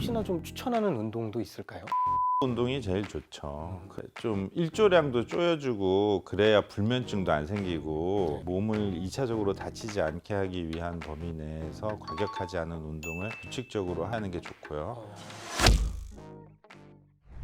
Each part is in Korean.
혹시나 좀 추천하는 운동도 있을까요? 운동이 제일 좋죠. 좀 일조량도 쪼여주고 그래야 불면증도 안 생기고 몸을 2차적으로 다치지 않게 하기 위한 범위 내에서 과격하지 않은 운동을 규칙적으로 하는 게 좋고요.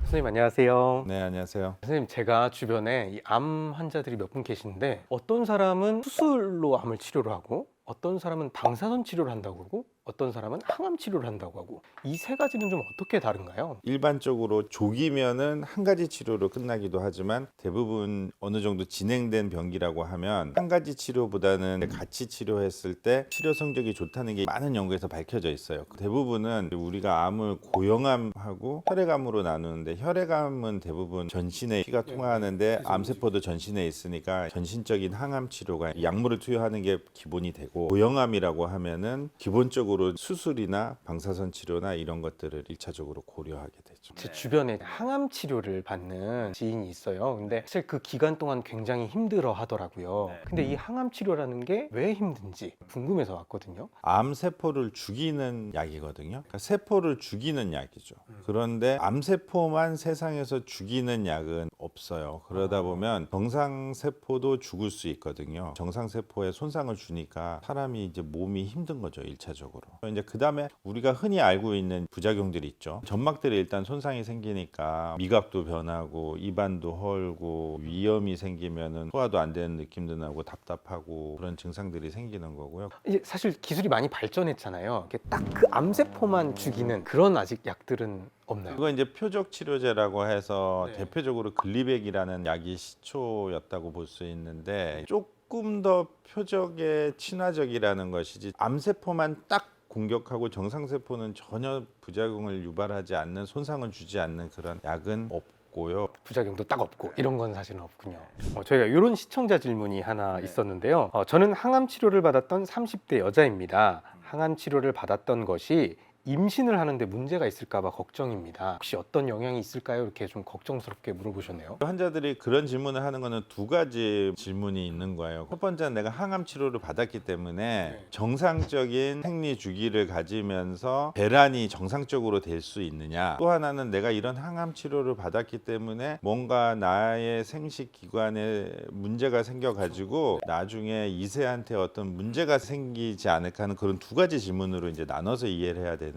선생님 안녕하세요. 네, 안녕하세요. 선생님, 제가 주변에 이 암 환자들이 몇 분 계신데 어떤 사람은 수술로 암을 치료를 하고 어떤 사람은 방사선 치료를 한다고 그러고 어떤 사람은 항암 치료를 한다고 하고 이 세 가지는 좀 어떻게 다른가요? 일반적으로 조기면은 한 가지 치료로 끝나기도 하지만 대부분 어느 정도 진행된 병기라고 하면 한 가지 치료보다는 같이 치료했을 때 치료 성적이 좋다는 게 많은 연구에서 밝혀져 있어요. 대부분은 우리가 암을 고형암하고 혈액암으로 나누는데 혈액암은 대부분 전신에 피가 통하는데 암세포도 전신에 있으니까 전신적인 항암 치료가 약물을 투여하는 게 기본이 되고, 고형암이라고 하면은 기본적으로 수술이나 방사선 치료나 이런 것들을 1차적으로 고려하게 되죠. 제 주변에 항암 치료를 받는 지인이 있어요. 근데 사실 그 기간 동안 굉장히 힘들어 하더라고요. 근데 이 항암 치료라는 게 왜 힘든지 궁금해서 왔거든요. 암세포를 죽이는 약이거든요. 그러니까 세포를 죽이는 약이죠. 그런데 암세포만 세상에서 죽이는 약은 없어요. 그러다 보면 정상세포도 죽을 수 있거든요. 정상세포에 손상을 주니까 사람이 이제 몸이 힘든 거죠, 1차적으로. 이제 그 다음에 우리가 흔히 알고 있는 부작용들이 있죠. 점막들이 일단 손상이 생기니까 미각도 변하고 입안도 헐고 위염이 생기면은 소화도 안 되는 느낌도 나고 답답하고 그런 증상들이 생기는 거고요. 이제 사실 기술이 많이 발전했잖아요. 딱 그 암세포만 죽이는 그런 아직 약들은 없나요? 그거 이제 표적 치료제라고 해서 네. 대표적으로 글리백이라는 약이 시초였다고 볼 수 있는데, 조금 더 표적에 친화적이라는 것이지 암세포만 딱 공격하고 정상세포는 전혀 부작용을 유발하지 않는, 손상을 주지 않는 그런 약은 없고요. 부작용도 딱 없고 이런 건 사실은 없군요. 저희가 이런 시청자 질문이 하나 있었는데요. 저는 항암 치료를 받았던 30대 여자입니다. 항암 치료를 받았던 것이 임신을 하는데 문제가 있을까 봐 걱정입니다. 혹시 어떤 영향이 있을까요? 이렇게 좀 걱정스럽게 물어보셨네요. 환자들이 그런 질문을 하는 거는 두 가지 질문이 있는 거예요. 첫 번째는 내가 항암 치료를 받았기 때문에 정상적인 생리 주기를 가지면서 배란이 정상적으로 될 수 있느냐, 또 하나는 내가 이런 항암 치료를 받았기 때문에 뭔가 나의 생식 기관에 문제가 생겨 가지고 나중에 이세한테 어떤 문제가 생기지 않을까 하는 그런 두 가지 질문으로 이제 나눠서 이해를 해야 되는데,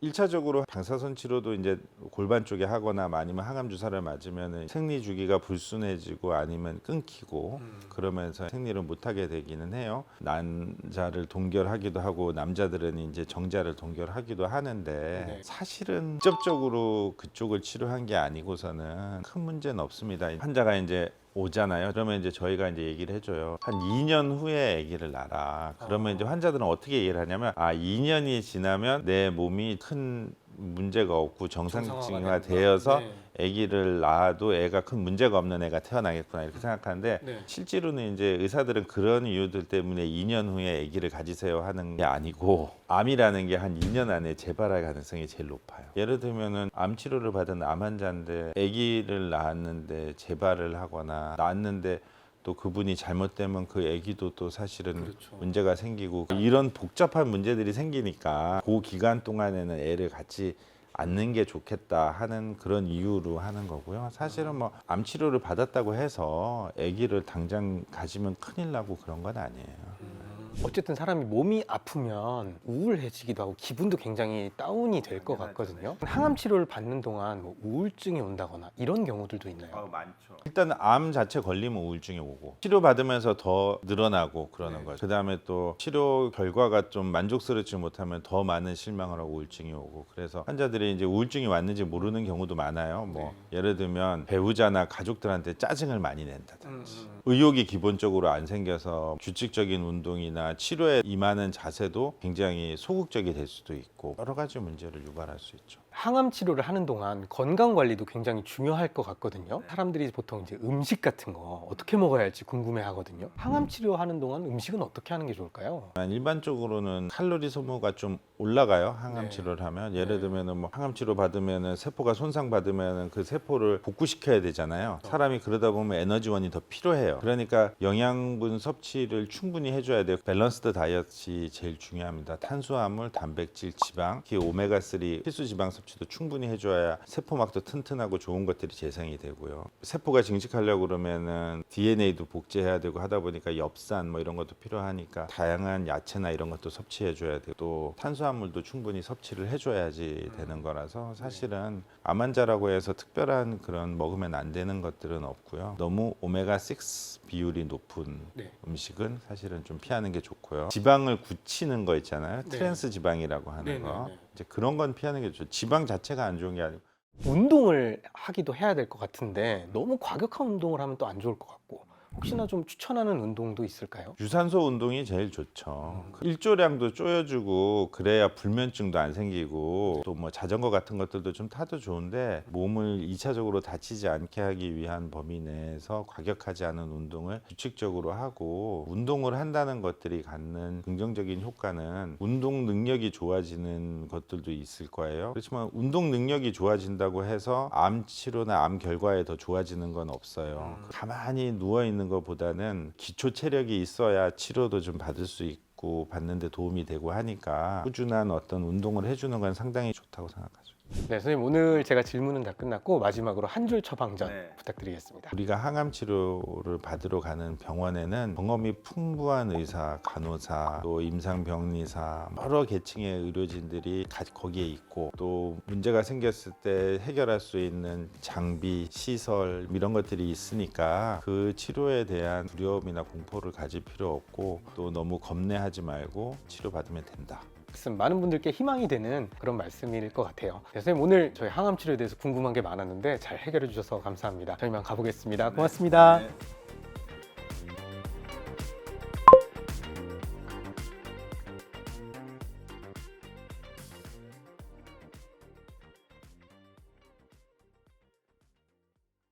1차적으로 방사선 치료도 이제 골반 쪽에 하거나 아니면 항암 주사를 맞으면 생리 주기가 불순해지고 아니면 끊기고 그러면서 생리를 못하게 되기는 해요. 난자를 동결하기도 하고 남자들은 이제 정자를 동결하기도 하는데 사실은 직접적으로 그쪽을 치료한 게 아니고서는 큰 문제는 없습니다. 환자가 이제 오잖아요. 그러면 이제 저희가 이제 얘기를 해줘요. 한 2년 후에 아기를 낳아라. 그러면 이제 환자들은 어떻게 얘기를 하냐면, 2년이 지나면 내 몸이 큰 문제가 없고 정상적화 되어서 아기를 낳아도 애가 큰 문제가 없는 애가 태어나겠구나 이렇게 생각하는데, 실제로는 이제 의사들은 그런 이유들 때문에 2년 후에 아기를 가지세요 하는 게 아니고, 암이라는 게 한 2년 안에 재발할 가능성이 제일 높아요. 예를 들면은 암 치료를 받은 암 환자인데 아기를 낳았는데 재발을 하거나 낳았는데 또 그분이 잘못되면 그 아기도 또 사실은 문제가 생기고, 이런 복잡한 문제들이 생기니까 그 기간 동안에는 애를 갖지 않는 게 좋겠다 하는 그런 이유로 하는 거고요. 사실은 뭐 암 치료를 받았다고 해서 아기를 당장 가지면 큰일 나고 그런 건 아니에요. 어쨌든 사람이 몸이 아프면 우울해지기도 하고 기분도 굉장히 다운이 될 것 같거든요. 항암 치료를 받는 동안 뭐 우울증이 온다거나 이런 경우들도 있나요? 많죠. 일단 암 자체 걸리면 우울증이 오고, 치료 받으면서 더 늘어나고 그러는 거죠. 그 다음에 또 치료 결과가 좀 만족스럽지 못하면 더 많은 실망을 하고 우울증이 오고, 그래서 환자들이 이제 우울증이 왔는지 모르는 경우도 많아요. 뭐 예를 들면 배우자나 가족들한테 짜증을 많이 낸다든지, 의욕이 기본적으로 안 생겨서 규칙적인 운동이나 치료에 임하는 자세도 굉장히 소극적이 될 수도 있고, 여러 가지 문제를 유발할 수 있죠. 항암 치료를 하는 동안 건강 관리도 굉장히 중요할 것 같거든요. 사람들이 보통 이제 음식 같은 거 어떻게 먹어야 할지 궁금해 하거든요. 항암 치료하는 동안 음식은 어떻게 하는 게 좋을까요? 일반적으로는 칼로리 소모가 좀 올라가요. 항암 치료를 하면. 예를 들면은 뭐 항암 치료 받으면은 세포가 손상 받으면은 그 세포를 복구시켜야 되잖아요. 사람이 그러다 보면 에너지원이 더 필요해요. 그러니까 영양분 섭취를 충분히 해줘야 돼요. 밸런스드 다이어트이 제일 중요합니다. 탄수화물, 단백질, 지방, 특히 오메가3 필수 지방 섭취 섭취도 충분히 해줘야 세포막도 튼튼하고 좋은 것들이 재생이 되고요. 세포가 증식하려고 그러면은 DNA도 복제해야 되고 하다 보니까 엽산 뭐 이런 것도 필요하니까 다양한 야채나 이런 것도 섭취해줘야 되고 또 탄수화물도 충분히 섭취를 해줘야지 되는 거라서 사실은 암 환자라고 해서 특별한 그런 먹으면 안 되는 것들은 없고요. 너무 오메가6 비율이 높은 네. 음식은 사실은 좀 피하는 게 좋고요. 지방을 굳히는 거 있잖아요. 네. 트랜스 지방이라고 하는 네, 거. 네, 네. 이제 그런 건 피하는 게 좋죠. 지방 자체가 안 좋은 게 아니고. 운동을 하기도 해야 될 것 같은데 너무 과격한 운동을 하면 또 안 좋을 것 같고 혹시나 좀 추천하는 운동도 있을까요? 유산소 운동이 제일 좋죠. 일조량도 쪼여주고 그래야 불면증도 안 생기고 또 뭐 자전거 같은 것들도 좀 타도 좋은데 몸을 2차적으로 다치지 않게 하기 위한 범위 내에서 과격하지 않은 운동을 규칙적으로 하고 운동을 한다는 것들이 갖는 긍정적인 효과는 운동 능력이 좋아지는 것들도 있을 거예요. 그렇지만 운동 능력이 좋아진다고 해서 암 치료나 암 결과에 더 좋아지는 건 없어요. 가만히 누워 있는 것보다는 기초 체력이 있어야 치료도 좀 받을 수 있고 받는데 도움이 되고 하니까 꾸준한 어떤 운동을 해주는 건 상당히 좋다고 생각하죠. 네, 선생님 오늘 제가 질문은 다 끝났고 마지막으로 한 줄 처방전 네. 부탁드리겠습니다. 우리가 항암 치료를 받으러 가는 병원에는 경험이 풍부한 의사, 간호사, 또 임상병리사 여러 계층의 의료진들이 거기에 있고 또 문제가 생겼을 때 해결할 수 있는 장비, 시설 이런 것들이 있으니까 그 치료에 대한 두려움이나 공포를 가질 필요 없고 또 너무 겁내하지 말고 치료받으면 된다. 많은 분들께 희망이 되는 그런 말씀일 것 같아요. 네, 선생님 오늘 저희 항암 치료에 대해서 궁금한 게 많았는데 잘 해결해 주셔서 감사합니다. 저희만 가보겠습니다. 고맙습니다. 네.